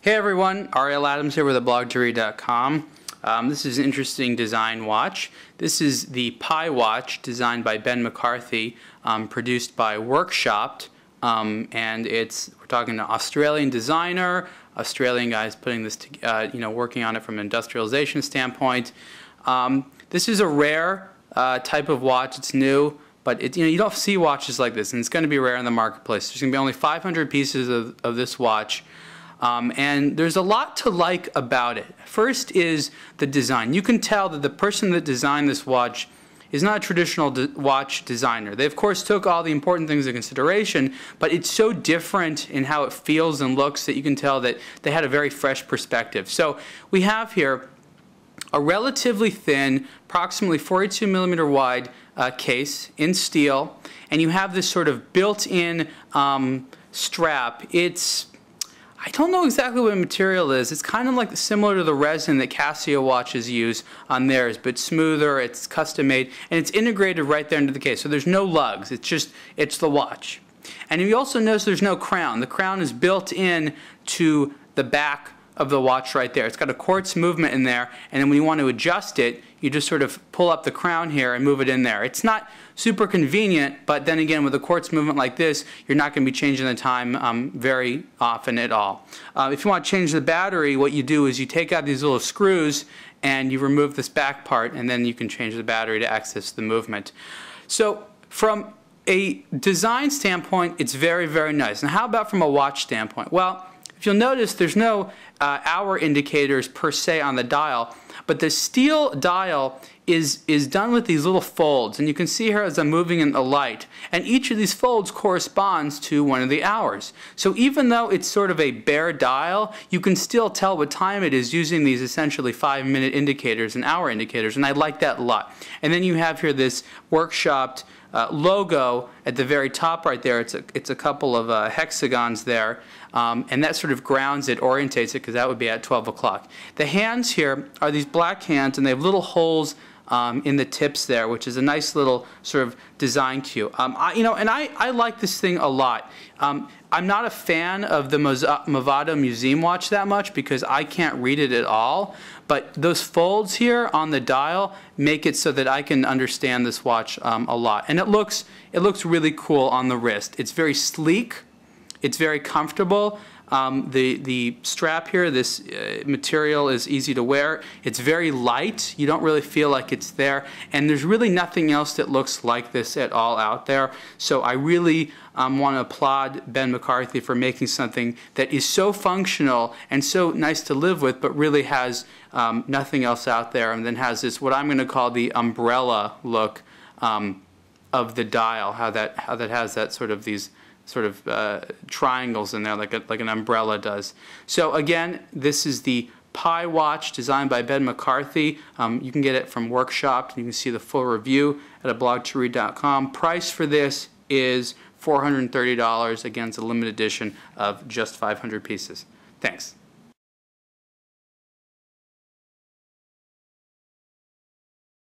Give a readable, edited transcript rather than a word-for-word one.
Hey everyone, Ariel Adams here with blog2read.com. This is an interesting design watch. This is the Pi watch designed by Ben McCarthy, produced by Workshopped, and we're talking to Australian designer, Australian guys putting this, working on it from an industrialization standpoint. This is a rare type of watch. It's new, but you don't see watches like this, and it's going to be rare in the marketplace. There's going to be only 500 pieces of this watch. And there's a lot to like about it. First is the design. You can tell that the person that designed this watch is not a traditional watch designer. They of course took all the important things into consideration, but it's so different in how it feels and looks that you can tell that they had a very fresh perspective. So we have here a relatively thin, approximately 42 millimeter wide case in steel, and you have this sort of built-in strap. I don't know exactly what the material is. It's kind of like similar to the resin that Casio watches use on theirs, but smoother, it's custom made, and it's integrated right there into the case. So there's no lugs, it's the watch. And you also notice there's no crown. The crown is built in to the back of the watch right there. It's got a quartz movement in there, and then when you want to adjust it, you just sort of pull up the crown here and move it in there. It's not super convenient, but then again, with a quartz movement like this, you're not going to be changing the time very often at all. If you want to change the battery, what you do is you take out these little screws and you remove this back part, and then you can change the battery to access the movement. So from a design standpoint, it's very, very nice. And how about from a watch standpoint? Well, if you'll notice, there's no hour indicators per se on the dial, but the steel dial is done with these little folds, and you can see here as I'm moving in the light, and each of these folds corresponds to one of the hours. So even though it's sort of a bare dial, you can still tell what time it is using these essentially 5-minute indicators and hour indicators, and I like that a lot. And then you have here this Workshopped logo at the very top right there. It's a couple of hexagons there, and that sort of grounds it, orientates it, because that would be at 12 o'clock. The hands here are these black hands, and they have little holes in the tips there, which is a nice little sort of design cue. I like this thing a lot. I'm not a fan of the Movado Museum watch that much because I can't read it at all, but those folds here on the dial make it so that I can understand this watch a lot. And it looks really cool on the wrist. It's very sleek. It's very comfortable. The strap here, this material is easy to wear. It's very light. You don't really feel like it's there. And there's really nothing else that looks like this at all out there. So I really want to applaud Ben McCarthy for making something that is so functional and so nice to live with, but really has nothing else out there, and then has this, what I'm going to call the umbrella look of the dial, how that has that sort of these triangles in there like an umbrella does. So again, this is the Pi watch designed by Ben McCarthy. You can get it from Workshopped, and you can see the full review at blog2read.com. Price for this is $430. Again, it's a limited edition of just 500 pieces. Thanks.